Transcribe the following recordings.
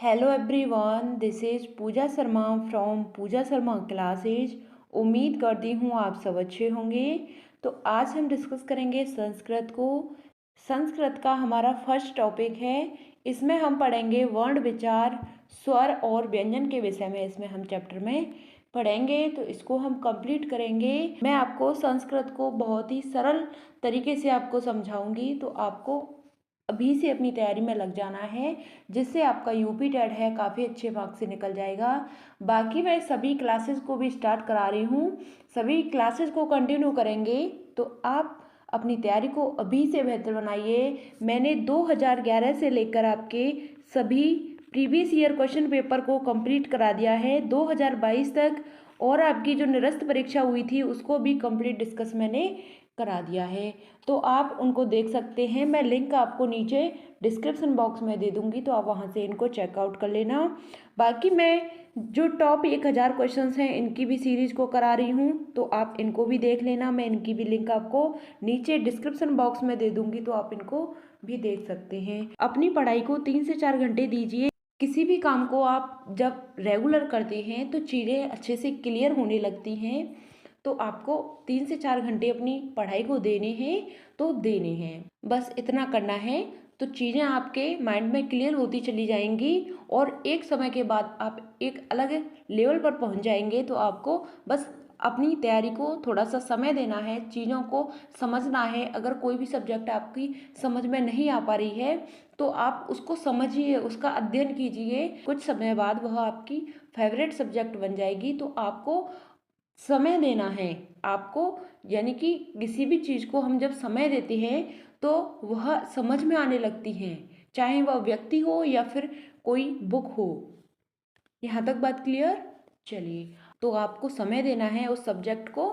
Hello everyone, this is Pooja Sharma from Pooja Sharma classes. उम्मीद करती हूँ आप सब अच्छे होंगे। तो आज हम डिस्कस करेंगे संस्कृत को। संस्कृत का हमारा फर्स्ट टॉपिक है। इसमें हम पढ़ेंगे वर्ण विचार, स्वर और व्यंजन के विषय में। इसमें हम चैप्टर में पढ़ेंगे, तो इसको हम कंप्लीट करेंगे। मैं आपको संस्कृत को बहुत ही सरल तरीके से आपको समझाऊंगी, तो आपको अभी से अपनी तैयारी में लग जाना है, जिससे आपका यूपी टेट है काफ़ी अच्छे मार्क्स से निकल जाएगा। बाकी मैं सभी क्लासेस को भी स्टार्ट करा रही हूँ, सभी क्लासेस को कंटिन्यू करेंगे, तो आप अपनी तैयारी को अभी से बेहतर बनाइए। मैंने 2011 से लेकर आपके सभी प्रीवियस ईयर क्वेश्चन पेपर को कंप्लीट करा दिया है 2022 तक, और आपकी जो निरस्त परीक्षा हुई थी उसको भी कंप्लीट डिस्कस मैंने करा दिया है, तो आप उनको देख सकते हैं। मैं लिंक आपको नीचे डिस्क्रिप्शन बॉक्स में दे दूंगी, तो आप वहां से इनको चेकआउट कर लेना। बाकी मैं जो टॉप 1000 क्वेश्चंस हैं इनकी भी सीरीज को करा रही हूँ, तो आप इनको भी देख लेना। मैं इनकी भी लिंक आपको नीचे डिस्क्रिप्शन बॉक्स में दे दूंगी, तो आप इनको भी देख सकते हैं। अपनी पढ़ाई को 3 से 4 घंटे दीजिए। किसी भी काम को आप जब रेगुलर करते हैं तो चीज़ें अच्छे से क्लियर होने लगती हैं। तो आपको 3 से 4 घंटे अपनी पढ़ाई को देने हैं, तो देने हैं, बस इतना करना है। तो चीज़ें आपके माइंड में क्लियर होती चली जाएंगी, और एक समय के बाद आप एक अलग लेवल पर पहुंच जाएंगे। तो आपको बस अपनी तैयारी को थोड़ा सा समय देना है, चीज़ों को समझना है। अगर कोई भी सब्जेक्ट आपकी समझ में नहीं आ पा रही है, तो आप उसको समझिए, उसका अध्ययन कीजिए। कुछ समय बाद वह आपकी फेवरेट सब्जेक्ट बन जाएगी। तो आपको समय देना है आपको, यानी कि किसी भी चीज़ को हम जब समय देते हैं तो वह समझ में आने लगती हैं, चाहे वह व्यक्ति हो या फिर कोई बुक हो। यहाँ तक बात क्लियर? चलिए, तो आपको समय देना है उस सब्जेक्ट को,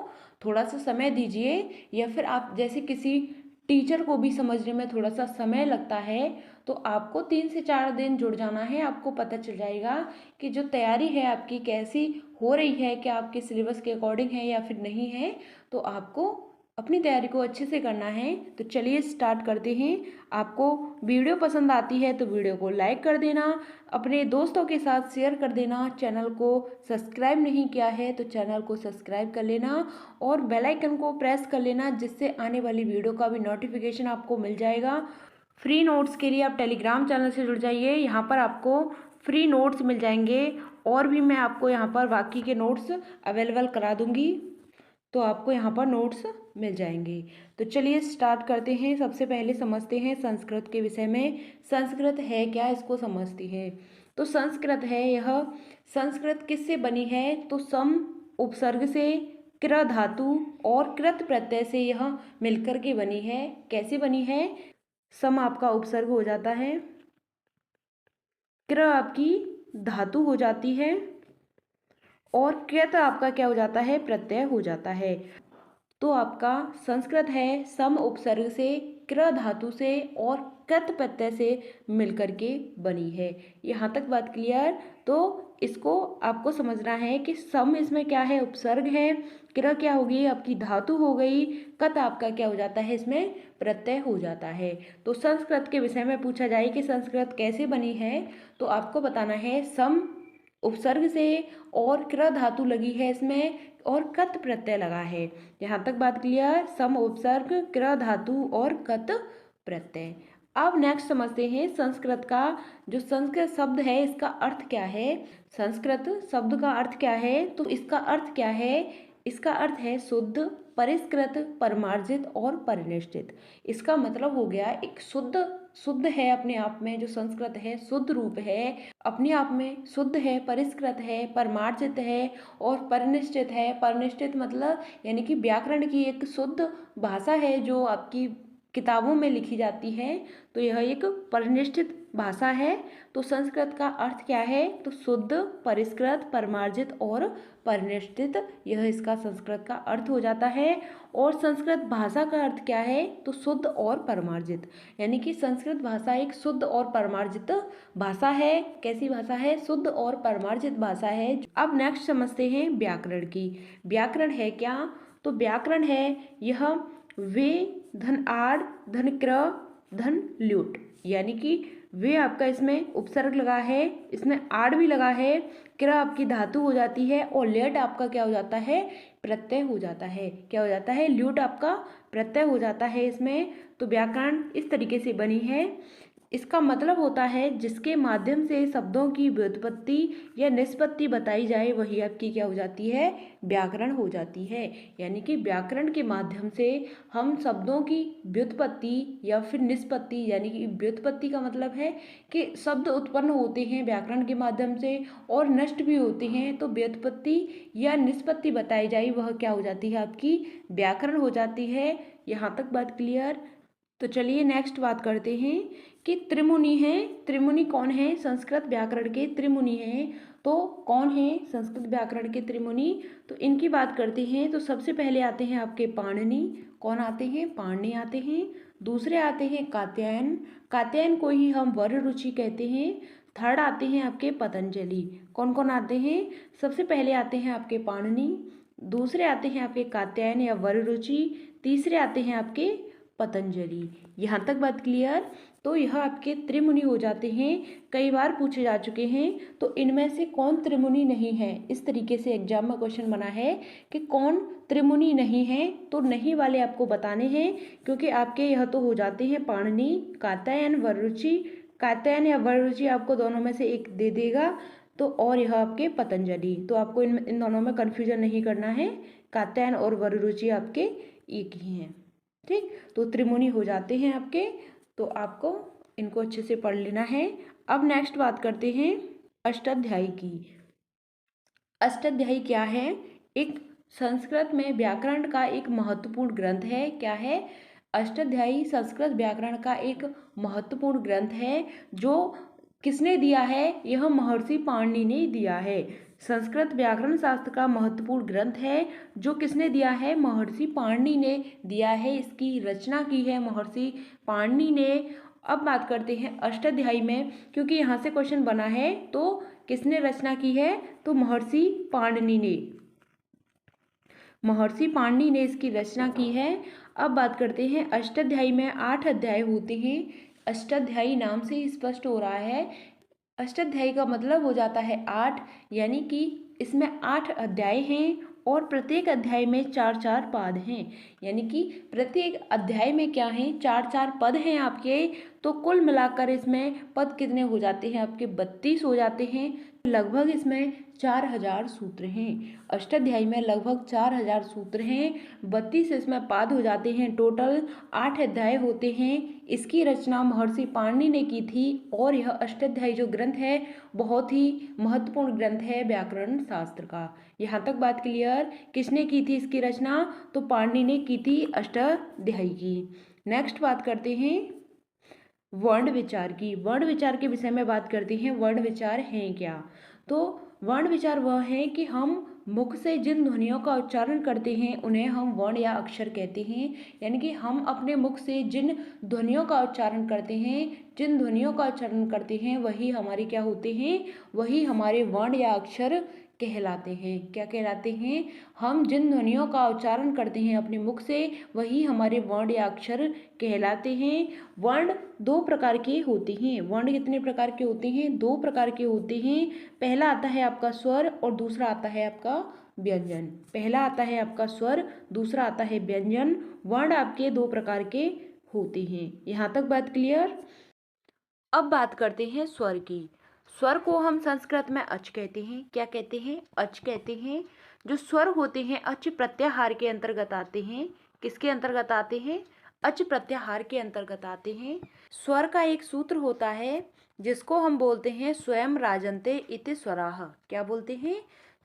थोड़ा सा समय दीजिए। या फिर आप जैसे किसी टीचर को भी समझने में थोड़ा सा समय लगता है, तो आपको 3 से 4 दिन जुड़ जाना है। आपको पता चल जाएगा कि जो तैयारी है आपकी कैसी हो रही है, क्या आपके सिलेबस के अकॉर्डिंग है या फिर नहीं है। तो आपको अपनी तैयारी को अच्छे से करना है। तो चलिए स्टार्ट करते हैं। आपको वीडियो पसंद आती है तो वीडियो को लाइक कर देना, अपने दोस्तों के साथ शेयर कर देना। चैनल को सब्सक्राइब नहीं किया है तो चैनल को सब्सक्राइब कर लेना, और बेल आइकन को प्रेस कर लेना, जिससे आने वाली वीडियो का भी नोटिफिकेशन आपको मिल जाएगा। फ्री नोट्स के लिए आप टेलीग्राम चैनल से जुड़ जाइए, यहाँ पर आपको फ्री नोट्स मिल जाएंगे, और भी मैं आपको यहाँ पर बाकी के नोट्स अवेलेबल करा दूँगी, तो आपको यहाँ पर नोट्स मिल जाएंगे। तो चलिए स्टार्ट करते हैं। सबसे पहले समझते हैं संस्कृत के विषय में। संस्कृत है क्या, इसको समझते हैं। तो संस्कृत है यह, संस्कृत किससे बनी है, तो सम उपसर्ग से, कृ धातु और कृत प्रत्यय से यह मिलकर के बनी है। कैसे बनी है? सम आपका उपसर्ग हो जाता है, कृ आपकी धातु हो जाती है, और कृत आपका क्या हो जाता है, प्रत्यय हो जाता है। तो आपका संस्कृत है सम उपसर्ग से, कृ धातु से और कृत प्रत्यय से मिलकर के बनी है। यहाँ तक बात क्लियर? तो इसको आपको समझना है कि सम इसमें क्या है, उपसर्ग है, कृ क्या होगी, आपकी धातु हो गई, कत आपका क्या हो जाता है, इसमें प्रत्यय हो जाता है। तो संस्कृत के विषय में पूछा जाए कि संस्कृत कैसे बनी है, तो आपको बताना है सम उपसर्ग से और कृ धातु लगी है इसमें, और कत प्रत्यय लगा है। यहाँ तक बात क्लियर? सम उपसर्ग, कृ धातु और कत प्रत्यय। अब नेक्स्ट समझते हैं संस्कृत का जो संस्कृत शब्द है इसका अर्थ क्या है। संस्कृत शब्द का अर्थ क्या है, तो इसका अर्थ क्या है, इसका अर्थ है शुद्ध, परिष्कृत, परमार्जित और परिनिष्ठित। इसका मतलब हो गया एक शुद्ध, शुद्ध है अपने आप में, जो संस्कृत है शुद्ध रूप है, अपने आप में शुद्ध है, परिष्कृत है, परमार्जित है और परिनिष्ठित है। परिनिष्ठित मतलब यानी कि व्याकरण की एक शुद्ध भाषा है जो आपकी किताबों में लिखी जाती है, तो यह एक परिनिष्ठित भाषा है। तो संस्कृत का अर्थ क्या है, तो शुद्ध, परिष्कृत, परमार्जित और परिनिष्ठित, यह इसका संस्कृत का अर्थ हो जाता है। और संस्कृत भाषा का अर्थ क्या है, तो शुद्ध और परमार्जित, यानी कि संस्कृत भाषा एक शुद्ध और परमार्जित भाषा है। कैसी भाषा है, शुद्ध और परमार्जित भाषा है। अब नेक्स्ट समझते हैं व्याकरण की। व्याकरण है क्या, तो व्याकरण है यह वे धन आड़ धन क्र धन ल्यूट, यानी कि वे आपका इसमें उपसर्ग लगा है, इसमें आड़ भी लगा है, क्र आपकी धातु हो जाती है और लेट आपका क्या हो जाता है, प्रत्यय हो जाता है। क्या हो जाता है, ल्यूट आपका प्रत्यय हो जाता है इसमें। तो व्याकरण इस तरीके से बनी है। इसका मतलब होता है जिसके माध्यम से शब्दों की व्युत्पत्ति या निष्पत्ति बताई जाए वही आपकी क्या हो जाती है, व्याकरण हो जाती है। यानी कि व्याकरण के माध्यम से हम शब्दों की व्युत्पत्ति या फिर निष्पत्ति, यानी कि व्युत्पत्ति का मतलब है कि शब्द उत्पन्न होते हैं व्याकरण के माध्यम से और नष्ट भी होते हैं, तो व्युत्पत्ति या निष्पत्ति बताई जाए वह क्या हो जाती है, आपकी व्याकरण हो जाती है। यहाँ तक बात क्लियर। तो चलिए नेक्स्ट बात करते हैं कि त्रिमुनि है। त्रिमुनि कौन है, संस्कृत व्याकरण के त्रिमुनि हैं। तो कौन है संस्कृत व्याकरण के त्रिमुनि, तो इनकी बात करते हैं। तो सबसे पहले आते हैं आपके पाणिनि। कौन आते हैं, पाणिनि आते हैं। दूसरे आते हैं कात्यायन। कात्यायन को ही हम वर रुचि कहते हैं। थर्ड आते हैं आपके पतंजलि। कौन कौन आते हैं, सबसे पहले आते हैं आपके पाणिनि, दूसरे आते हैं आपके कात्यायन या वर रुचि, तीसरे आते हैं आपके पतंजलि। यहाँ तक बात क्लियर। तो यह आपके त्रिमुनि हो जाते हैं, कई बार पूछे जा चुके हैं। तो इनमें से कौन त्रिमुनि नहीं है, इस तरीके से एग्जाम में क्वेश्चन बना है कि कौन त्रिमुनि नहीं है। तो नहीं वाले आपको बताने हैं, क्योंकि आपके यह तो हो जाते हैं पाणिनि, कात्यायन, वररुचि। कात्यायन या वररुचि आपको दोनों में से एक दे देगा। तो और यह आपके पतंजलि। तो आपको इन दोनों में कन्फ्यूजन नहीं करना है, कात्यायन और वररुचि आपके एक ही हैं। ठीक, तो त्रिमुनि हो जाते हैं आपके। तो आपको इनको अच्छे से पढ़ लेना है। अब नेक्स्ट बात करते हैं अष्टाध्यायी की। अष्टाध्यायी क्या है, एक संस्कृत में व्याकरण का एक महत्वपूर्ण ग्रंथ है। क्या है, अष्टाध्यायी संस्कृत व्याकरण का एक महत्वपूर्ण ग्रंथ है। जो किसने दिया है, यह महर्षि पाणिनि ने दिया है। संस्कृत व्याकरण शास्त्र का महत्वपूर्ण ग्रंथ है, जो किसने दिया है, महर्षि पाणिनि ने दिया है। इसकी रचना की है महर्षि पाणिनि ने। अब बात करते हैं अष्टाध्यायी में, क्योंकि यहाँ से क्वेश्चन बना है, तो किसने रचना की है, तो महर्षि पाणिनि ने। महर्षि पाणिनि ने इसकी रचना की है। अब बात करते हैं अष्टाध्यायी में 8 अध्याय होते हैं। अष्टाध्यायी नाम से ही स्पष्ट हो रहा है, अष्टाध्यायी का मतलब हो जाता है 8, यानी कि इसमें 8 अध्याय हैं और प्रत्येक अध्याय में 4-4 पद हैं। यानी कि प्रत्येक अध्याय में क्या है, 4-4 पद हैं आपके। तो कुल मिलाकर इसमें पद कितने हो जाते हैं आपके, 32 हो जाते हैं। लगभग इसमें 4000 सूत्र हैं। अष्टाध्यायी में लगभग 4000 सूत्र हैं। 32 इसमें पद हो जाते हैं। टोटल 8 अध्याय होते हैं। इसकी रचना महर्षि पाणिनि ने की थी। और यह अष्टाध्यायी जो ग्रंथ है बहुत ही महत्वपूर्ण ग्रंथ है व्याकरण शास्त्र का। यहाँ तक बात क्लियर। किसने की थी इसकी रचना, तो पाणिनि ने की थी अष्टाध्यायी की। नेक्स्ट बात करते हैं वर्ण विचार की। वर्ण विचार के विषय में बात करते हैं। वर्ण विचार हैं क्या, तो वर्ण विचार वह है कि हम मुख से जिन ध्वनियों का उच्चारण करते हैं उन्हें हम वर्ण या अक्षर कहते हैं। यानी कि हम अपने मुख से जिन ध्वनियों का उच्चारण करते हैं, जिन ध्वनियों का उच्चारण करते हैं वही हमारे क्या होते हैं, वही हमारे वर्ण या अक्षर कहलाते हैं। क्या कहलाते हैं, हम जिन ध्वनियों का उच्चारण करते हैं अपने मुख से वही हमारे वर्ण या अक्षर कहलाते हैं। वर्ण 2 प्रकार के होते हैं। वर्ण कितने प्रकार के होते हैं, 2 प्रकार के होते हैं। पहला आता है आपका स्वर और दूसरा आता है आपका व्यंजन। पहला आता है आपका स्वर, दूसरा आता है व्यंजन। वर्ण आपके 2 प्रकार के होते हैं। यहाँ तक बात क्लियर। अब बात करते हैं स्वर की। स्वर को हम संस्कृत में अच कहते हैं। क्या कहते हैं, अच कहते हैं। जो स्वर होते हैं अच प्रत्याहार के अंतर्गत आते हैं। किसके अंतर्गत आते हैं, अच प्रत्याहार के अंतर्गत आते हैं। स्वर का एक सूत्र होता है जिसको हम बोलते हैं स्वयं राजन्ते इति स्वराः। क्या बोलते हैं,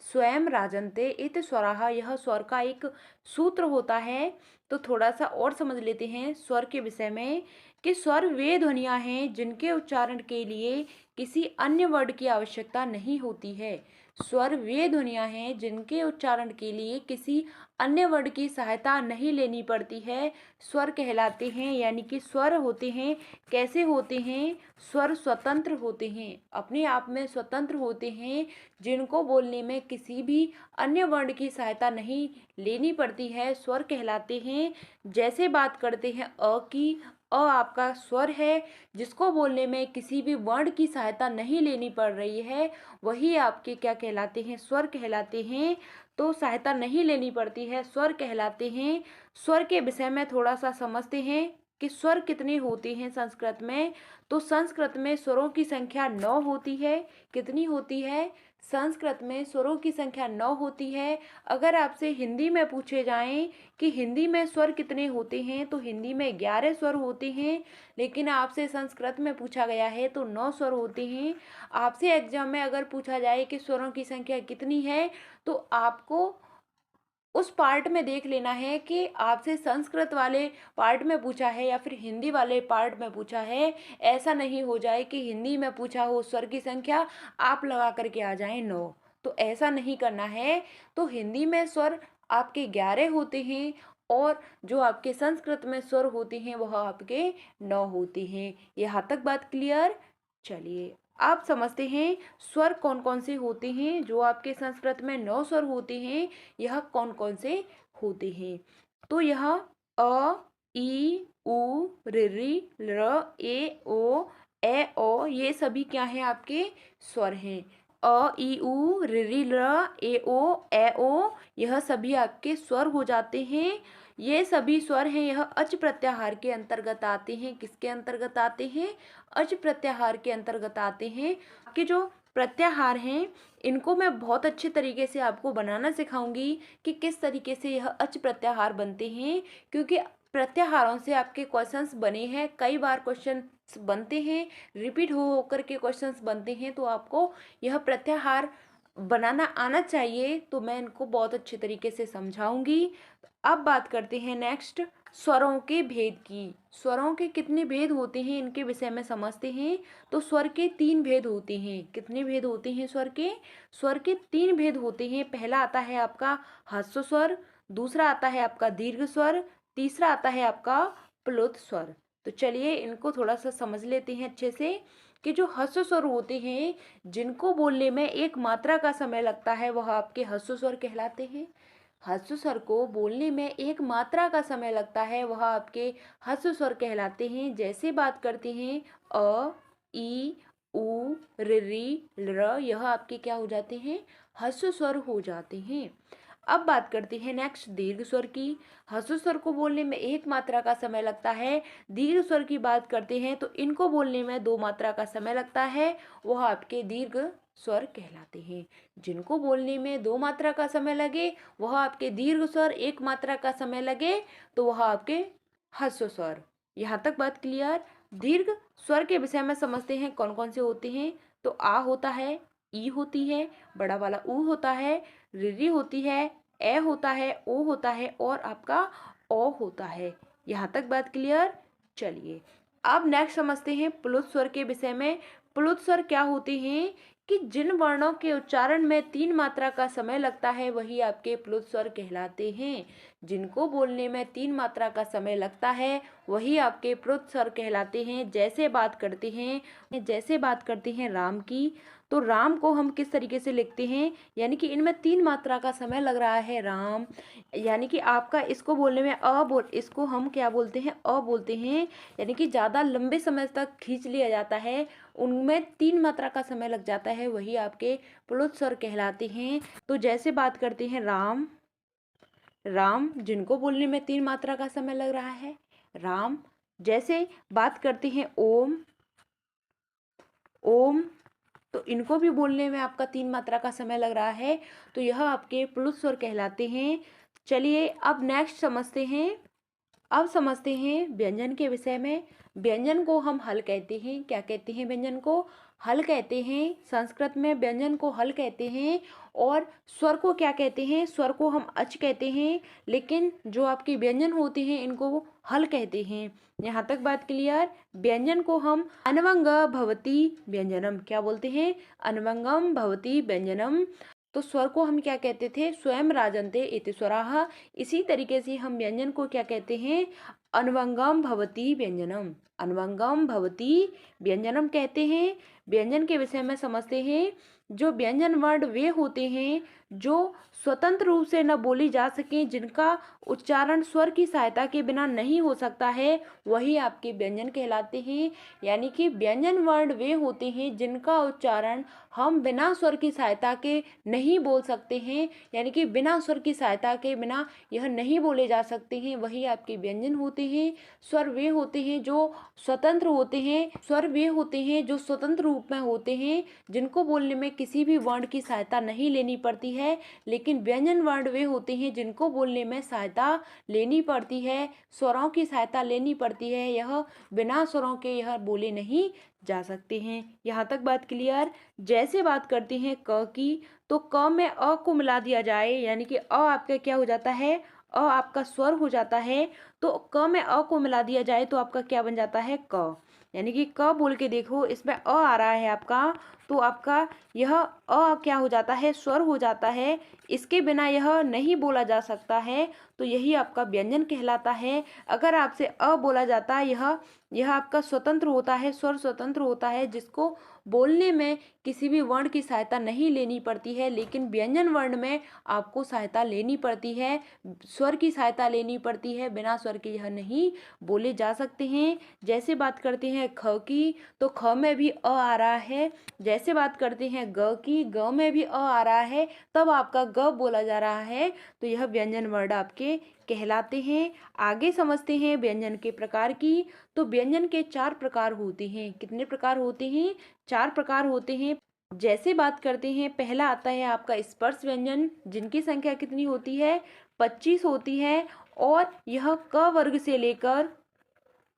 स्वयं राजन्ते इति स्वराः। यह स्वर का एक सूत्र होता है। तो थोड़ा सा और समझ लेते हैं स्वर के विषय में कि स्वर वे ध्वनियाँ हैं जिनके उच्चारण के लिए किसी अन्य वर्ड की आवश्यकता नहीं होती है। स्वर वे ध्वनियाँ हैं जिनके उच्चारण के लिए किसी अन्य वर्ड की सहायता नहीं लेनी पड़ती है, स्वर कहलाते हैं। यानी कि स्वर होते हैं, कैसे होते हैं, स्वर स्वतंत्र होते हैं, अपने आप में स्वतंत्र होते हैं, जिनको बोलने में किसी भी अन्य वर्ण की सहायता नहीं लेनी पड़ती है, स्वर कहलाते हैं। जैसे बात करते हैं अ की, आपका स्वर है, जिसको बोलने में किसी भी वर्ण की सहायता नहीं लेनी पड़ रही है, वही आपके क्या कहलाते हैं, स्वर कहलाते हैं। तो सहायता नहीं लेनी पड़ती है, स्वर कहलाते हैं। स्वर के विषय में थोड़ा सा समझते हैं कि स्वर कितने होते हैं संस्कृत में। तो संस्कृत में स्वरों की संख्या 9 होती है। कितनी होती है? संस्कृत में स्वरों की संख्या 9 होती है। अगर आपसे हिंदी में पूछे जाएं कि हिंदी में स्वर कितने होते हैं, तो हिंदी में 11 स्वर होते हैं। लेकिन आपसे संस्कृत में पूछा गया है तो 9 स्वर होते हैं। आपसे एग्जाम में अगर पूछा जाए कि स्वरों की संख्या कितनी है, तो आपको उस पार्ट में देख लेना है कि आपसे संस्कृत वाले पार्ट में पूछा है या फिर हिंदी वाले पार्ट में पूछा है। ऐसा नहीं हो जाए कि हिंदी में पूछा हो स्वर की संख्या, आप लगा करके आ जाएं 9। तो ऐसा नहीं करना है। तो हिंदी में स्वर आपके 11 होते हैं और जो आपके संस्कृत में स्वर होते हैं वह आपके 9 होते हैं। यहाँ तक बात क्लियर? चलिए आप समझते हैं स्वर कौन कौन से होते हैं। जो आपके संस्कृत में 9 स्वर होते हैं, यह कौन कौन से होते हैं? तो यह अ, ई, उ, ऋ, ल, ए, ओ, ओ, ये सभी क्या हैं? आपके स्वर हैं। अ, ई, उ, ऋ, ल, ए, ओ, यह सभी आपके स्वर हो जाते हैं। ये सभी स्वर हैं, यह अच प्रत्याहार के अंतर्गत आते हैं। किसके अंतर्गत आते हैं? अच प्रत्याहार के अंतर्गत आते हैं। आपके जो प्रत्याहार हैं, इनको मैं बहुत अच्छे तरीके से आपको बनाना सिखाऊंगी कि किस तरीके से यह अच प्रत्याहार बनते हैं, क्योंकि प्रत्याहारों से आपके क्वेश्चंस बने हैं। कई बार क्वेश्चन बनते हैं, रिपीट हो होकर के क्वेश्चंस बनते हैं। तो आपको यह प्रत्याहार बनाना आना चाहिए। तो मैं इनको बहुत अच्छे तरीके से समझाऊंगी। अब बात करते हैं नेक्स्ट स्वरों के भेद की। स्वरों के कितने भेद होते हैं, इनके विषय में समझते हैं। तो स्वर के 3 भेद होते हैं। कितने भेद होते हैं स्वर के? स्वर के 3 भेद होते हैं। पहला आता है आपका ह्रस्व स्वर, दूसरा आता है आपका दीर्घ स्वर, तीसरा आता है आपका प्लुत स्वर। तो चलिए इनको थोड़ा सा समझ लेते हैं अच्छे से कि जो ह्रस्व स्वर होते हैं, जिनको बोलने में एक मात्रा का समय लगता है, वह आपके ह्रस्व स्वर कहलाते हैं। ह्रस्व स्वर को बोलने में एक मात्रा का समय लगता है, वह आपके ह्रस्व स्वर कहलाते हैं। जैसे बात करते हैं अ, ई, उ, ऋ, यह आपके क्या हो जाते हैं? ह्रस्व स्वर हो जाते हैं। अब बात करते हैं नेक्स्ट दीर्घ स्वर की। ह्रस्व स्वर को बोलने में एक मात्रा का समय लगता है। दीर्घ स्वर की बात करते हैं तो इनको बोलने में 2 मात्रा का समय लगता है, वह आपके दीर्घ स्वर कहलाते हैं। जिनको बोलने में 2 मात्रा का समय लगे, वह आपके दीर्घ स्वर। 1 मात्रा का समय लगे तो वह आपके ह्रस्व स्वर। यहाँ तक बात क्लियर? दीर्घ स्वर के विषय में समझते हैं कौन कौन से होते हैं। तो आ होता है, ई होती है, बड़ा वाला ऊ होता है, ऋ होती है, ए होता है, ओ होता है और आपका ओ होता है। यहाँ तक बात क्लियर? चलिए अब नेक्स्ट समझते हैं प्लुत स्वर के विषय में। प्लुत स्वर क्या होते हैं कि जिन वर्णों के उच्चारण में 3 मात्रा का समय लगता है, वही आपके प्लुत स्वर कहलाते हैं। जिनको बोलने में 3 मात्रा का समय लगता है, वही आपके प्लुत स्वर कहलाते हैं। जैसे बात करते हैं राम की। तो राम को हम किस तरीके से लिखते हैं? यानी कि इनमें 3 मात्रा का समय लग रहा है राम। यानी कि आपका इसको बोलने में इसको हम क्या बोलते हैं? बोलते हैं। यानी कि ज़्यादा लंबे समय तक खींच लिया जाता है, उनमें 3 मात्रा का समय लग जाता है, वही आपके प्लुत स्वर कहलाते हैं। तो जैसे बात करते हैं राम जिनको बोलने में 3 मात्रा का समय लग रहा है, राम। जैसे बात करते हैं ओम, तो इनको भी बोलने में आपका 3 मात्रा का समय लग रहा है, तो यह आपके प्लुत स्वर कहलाते हैं। चलिए अब नेक्स्ट समझते हैं व्यंजन के विषय में। व्यंजन को हम हल कहते हैं। क्या कहते हैं? व्यंजन को हल कहते हैं। संस्कृत में व्यंजन को हल कहते हैं। और स्वर को क्या कहते हैं? स्वर को हम अच कहते हैं, लेकिन जो आपके व्यंजन होते हैं इनको हल कहते हैं। यहाँ तक बात क्लियर? व्यंजन को हम अन्वंग भवति व्यंजनम क्या बोलते हैं? अन्वंगम भवति व्यंजनम। तो स्वर को हम क्या कहते थे? स्वयं राजन्ते इति स्वराः। इसी तरीके से हम व्यंजन को क्या कहते हैं? अन्वंगम भवति व्यंजनम। अन्वंगम भवति व्यंजनम कहते हैं। व्यंजन के विषय में समझते हैं। जो व्यंजन वर्ण वे होते हैं जो स्वतंत्र रूप से न बोली जा सकें, जिनका उच्चारण स्वर की सहायता के बिना नहीं हो सकता है, वही आपके व्यंजन कहलाते हैं। यानी कि व्यंजन वर्ण वे होते हैं जिनका उच्चारण हम बिना स्वर की सहायता के नहीं बोल सकते हैं, यानी कि बिना स्वर की सहायता के बिना यह नहीं बोले जा सकते हैं, वही आपके व्यंजन होते हैं। स्वर वे होते हैं जो स्वतंत्र होते हैं, स्वर वे होते हैं जो स्वतंत्र रूप में होते हैं, जिनको बोलने में किसी भी वर्ण की सहायता नहीं लेनी पड़ती है। लेकिन व्यंजन वर्ण वे होते हैं जिनको बोलने में सहायता लेनी पड़ती है, स्वरों की सहायता लेनी पड़ती है, यह बिना स्वरों के यह बोले नहीं जा सकते हैं। यहाँ तक बात क्लियर। जैसे बात करते हैं क की, तो क में अ को मिला दिया जाए, यानी कि अ आपका क्या हो जाता है, अ आपका स्वर हो जाता है। तो क में अ को मिला दिया जाए तो आपका क्या बन जाता है, क। यानी कि क बोल के देखो, इसमें अ आ रहा है आपका, तो आपका यह अ क्या हो जाता है, स्वर हो जाता है। इसके बिना यह नहीं बोला जा सकता है, तो यही आपका व्यंजन कहलाता है। अगर आपसे अ बोला जाता है, यह आपका स्वतंत्र होता है, स्वर स्वतंत्र होता है, जिसको बोलने में किसी भी वर्ण की सहायता नहीं लेनी पड़ती है। लेकिन व्यंजन वर्ण में आपको सहायता लेनी पड़ती है, स्वर की सहायता लेनी पड़ती है, बिना स्वर के यह नहीं बोले जा सकते हैं। जैसे बात करते हैं ख की, तो ख में भी अ आ रहा है। जैसे बात करते हैं ग की, ग में भी अ आ रहा है, तब आपका ग बोला जा रहा है, तो यह व्यंजन वर्ण आपके कहलाते हैं। आगे समझते हैं व्यंजन के प्रकार की। तो व्यंजन के 4 प्रकार होते हैं। कितने प्रकार होते हैं, 4 प्रकार होते हैं। जैसे बात करते हैं, पहला आता है आपका स्पर्श व्यंजन, जिनकी संख्या कितनी होती है, 25 होती है। और यह क वर्ग से लेकर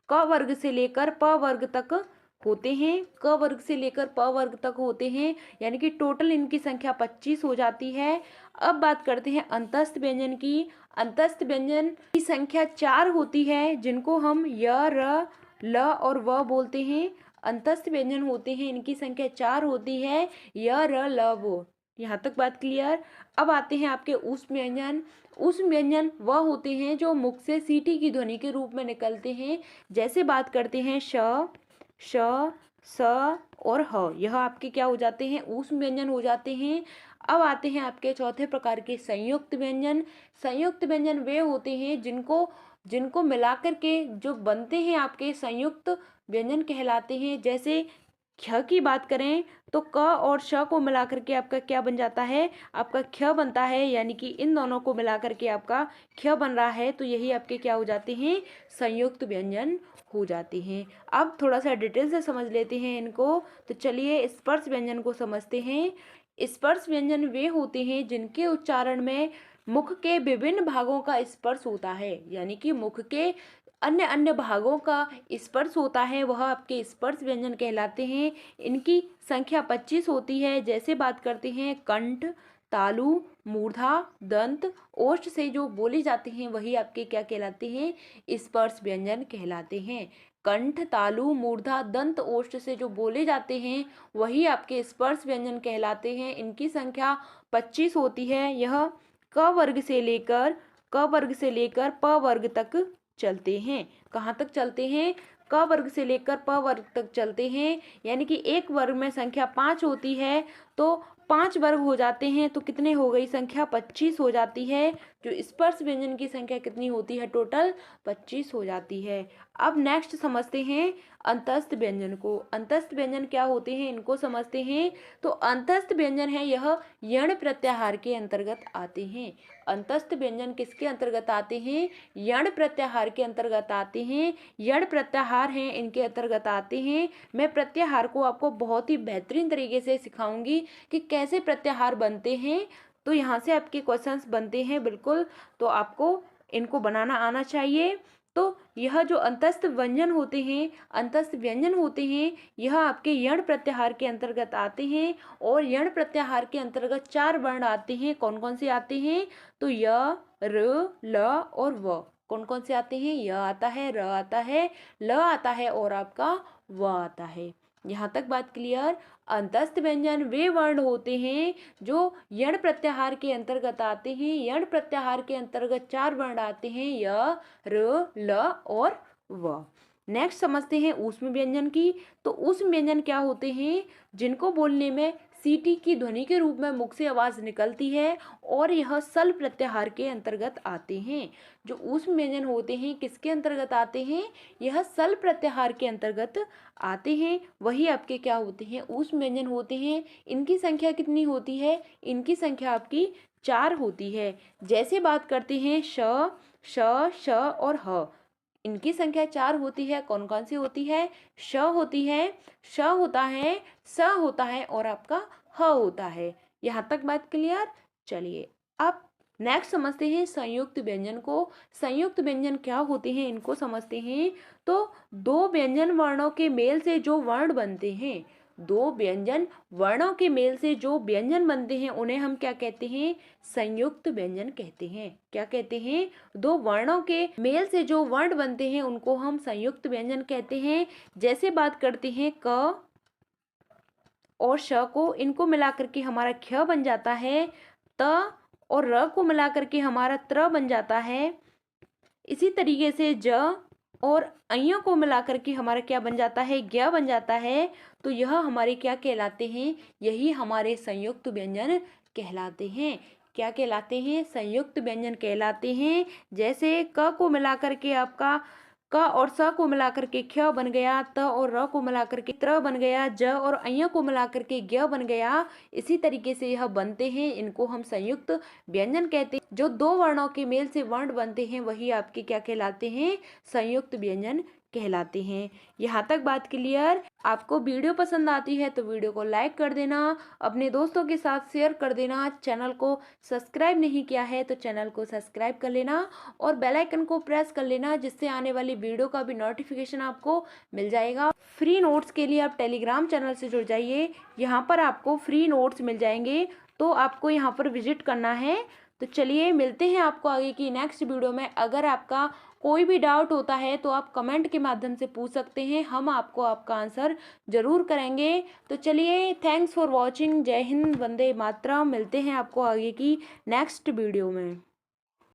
प वर्ग तक होते हैं, क वर्ग से लेकर प वर्ग तक होते हैं, यानी कि टोटल इनकी संख्या 25 हो जाती है। अब बात करते हैं अंतस्थ व्यंजन की। अंतस्थ व्यंजन की संख्या 4 होती है, जिनको हम य, र, ल और व बोलते हैं। अंतस्थ व्यंजन होते हैं, इनकी संख्या 4 होती है, य, र, ल, वो। यहाँ तक बात क्लियर। अब आते हैं आपके ऊष्म व्यंजन। ऊष्म व्यंजन वह होते हैं जो मुख से सीटी की ध्वनि के रूप में निकलते हैं। जैसे बात करते हैं श, श, स और ह, यह आपके क्या हो जाते हैं, ऊष्म व्यंजन हो जाते हैं। अब आते हैं आपके चौथे प्रकार के संयुक्त व्यंजन। संयुक्त व्यंजन वे होते हैं जिनको जिनको मिलाकर के जो बनते हैं आपके संयुक्त व्यंजन कहलाते हैं। जैसे ख की बात करें, तो क और श को मिलाकर के आपका क्या बन जाता है, आपका ख बनता है, यानी कि इन दोनों को मिलाकर के आपका ख बन रहा है, तो यही आपके क्या हो जाते हैं, संयुक्त व्यंजन हो जाते हैं। अब थोड़ा सा डिटेल से समझ लेते हैं इनको। तो चलिए स्पर्श व्यंजन को समझते हैं। स्पर्श व्यंजन वे होते हैं जिनके उच्चारण में मुख के विभिन्न भागों का स्पर्श होता है, यानी कि मुख के अन्य अन्य भागों का स्पर्श होता है, वह आपके स्पर्श व्यंजन कहलाते हैं। इनकी संख्या 25 होती है। जैसे बात करते हैं कंठ, तालु, मूर्धा, दंत, ओष्ठ से जो बोले जाते हैं, वही आपके क्या कहलाते हैं, स्पर्श व्यंजन कहलाते हैं। कंठ, तालु, मूर्धा, दंत, ओष्ठ से जो बोले जाते हैं, वही आपके स्पर्श व्यंजन कहलाते हैं। इनकी संख्या 25 होती है। यह क वर्ग से लेकर प वर्ग तक चलते हैं। कहाँ तक चलते हैं, क वर्ग से लेकर प वर्ग तक चलते हैं। यानी कि एक वर्ग में संख्या 5 होती है, तो 5 वर्ग हो जाते हैं, तो कितने हो गई संख्या, 25 हो जाती है। जो स्पर्श व्यंजन की संख्या कितनी होती है, टोटल 25 हो जाती है। अब नेक्स्ट समझते हैं अंतस्थ व्यंजन को। अंतस्थ व्यंजन क्या होते हैं, इनको समझते हैं। तो अंतस्थ व्यंजन है, यह यण प्रत्याहार के अंतर्गत आते हैं। अंतस्थ व्यंजन किसके अंतर्गत आते हैं, यण प्रत्याहार के अंतर्गत आते हैं। यण प्रत्याहार हैं, इनके अंतर्गत आते हैं। मैं प्रत्याहार को आपको बहुत ही बेहतरीन तरीके से सिखाऊंगी कि कैसे प्रत्याहार बनते हैं। तो यहाँ से आपके क्वेश्चंस बनते हैं बिल्कुल, तो आपको इनको बनाना आना चाहिए। तो यह जो अंतस्थ व्यंजन होते हैं, अंतस्थ व्यंजन होते हैं, यह आपके यण प्रत्याहार के अंतर्गत आते हैं। और यण प्रत्याहार के अंतर्गत 4 वर्ण आते हैं। कौन कौन से आते हैं, तो य, र, ल और व। कौन कौन से आते हैं, य आता है, र आता है, ल आता है और आपका व आता है। यहाँ तक बात क्लियर। अंतस्थ व्यंजन वे वर्ण होते हैं जो यण प्रत्याहार के अंतर्गत आते हैं। यण प्रत्याहार के अंतर्गत 4 वर्ण आते हैं, य, र, ल और व। नेक्स्ट समझते हैं ऊष्म व्यंजन की। तो ऊष्म व्यंजन क्या होते हैं? जिनको बोलने में सीटी की ध्वनि के रूप में मुख से आवाज़ निकलती है और यह सल प्रत्याहार के अंतर्गत आते हैं। जो ऊष्म व्यंजन होते हैं किसके अंतर्गत आते हैं? यह सल प्रत्याहार के अंतर्गत आते हैं। वही आपके क्या होते हैं? ऊष्म व्यंजन होते हैं। इनकी संख्या कितनी होती है? इनकी संख्या आपकी 4 होती है। जैसे बात करते हैं श, श और ह, इनकी संख्या 4 होती है। कौन कौन सी होती है? श होती है, श होता है, स होता है और आपका ह होता है। यहाँ तक बात क्लियर? चलिए अब नेक्स्ट समझते हैं संयुक्त व्यंजन को। संयुक्त व्यंजन क्या होते हैं इनको समझते हैं। तो दो व्यंजन वर्णों के मेल से जो वर्ण बनते हैं, दो व्यंजन वर्णों के मेल से जो व्यंजन बनते हैं उन्हें हम क्या कहते हैं? संयुक्त व्यंजन कहते हैं। क्या कहते हैं? दो वर्णों के मेल से जो वर्ण बनते हैं उनको हम संयुक्त व्यंजन कहते हैं। जैसे बात करते हैं क और श को, इनको मिलाकर के हमारा ख बन जाता है। त और र को मिलाकर के हमारा त्र बन जाता है। इसी तरीके से ज और अइयों को मिलाकर के हमारा क्या बन जाता है? ज्ञ बन जाता है। तो यह हमारे क्या कहलाते हैं? यही हमारे संयुक्त व्यंजन कहलाते हैं। क्या कहलाते हैं? संयुक्त व्यंजन कहलाते हैं। जैसे क को मिलाकर के आपका क और स को मिलाकर के ख बन गया, त और र को मिलाकर के त्र बन गया, ज और अइयों को मिलाकर के ज्ञ बन गया। इसी तरीके से यह बनते हैं, इनको हम संयुक्त व्यंजन कहते हैं। जो दो वर्णों के मेल से वर्ण बनते हैं वही आपके क्या कहलाते हैं? संयुक्त व्यंजन कहलाते हैं। यहाँ तक बात क्लियर? आपको वीडियो पसंद आती है तो वीडियो को लाइक कर देना, अपने दोस्तों के साथ शेयर कर देना। चैनल को सब्सक्राइब नहीं किया है तो चैनल को सब्सक्राइब कर लेना और बेल आइकन को प्रेस कर लेना, जिससे आने वाली वीडियो का भी नोटिफिकेशन आपको मिल जाएगा। फ्री नोट्स के लिए आप टेलीग्राम चैनल से जुड़ जाइए, यहाँ पर आपको फ्री नोट्स मिल जाएंगे। तो आपको यहाँ पर विजिट करना है। तो चलिए मिलते हैं आपको आगे की नेक्स्ट वीडियो में। अगर आपका कोई भी डाउट होता है तो आप कमेंट के माध्यम से पूछ सकते हैं, हम आपको आपका आंसर जरूर करेंगे। तो चलिए, थैंक्स फॉर वॉचिंग। जय हिंद, वंदे मातरम। मिलते हैं आपको आगे की नेक्स्ट वीडियो में।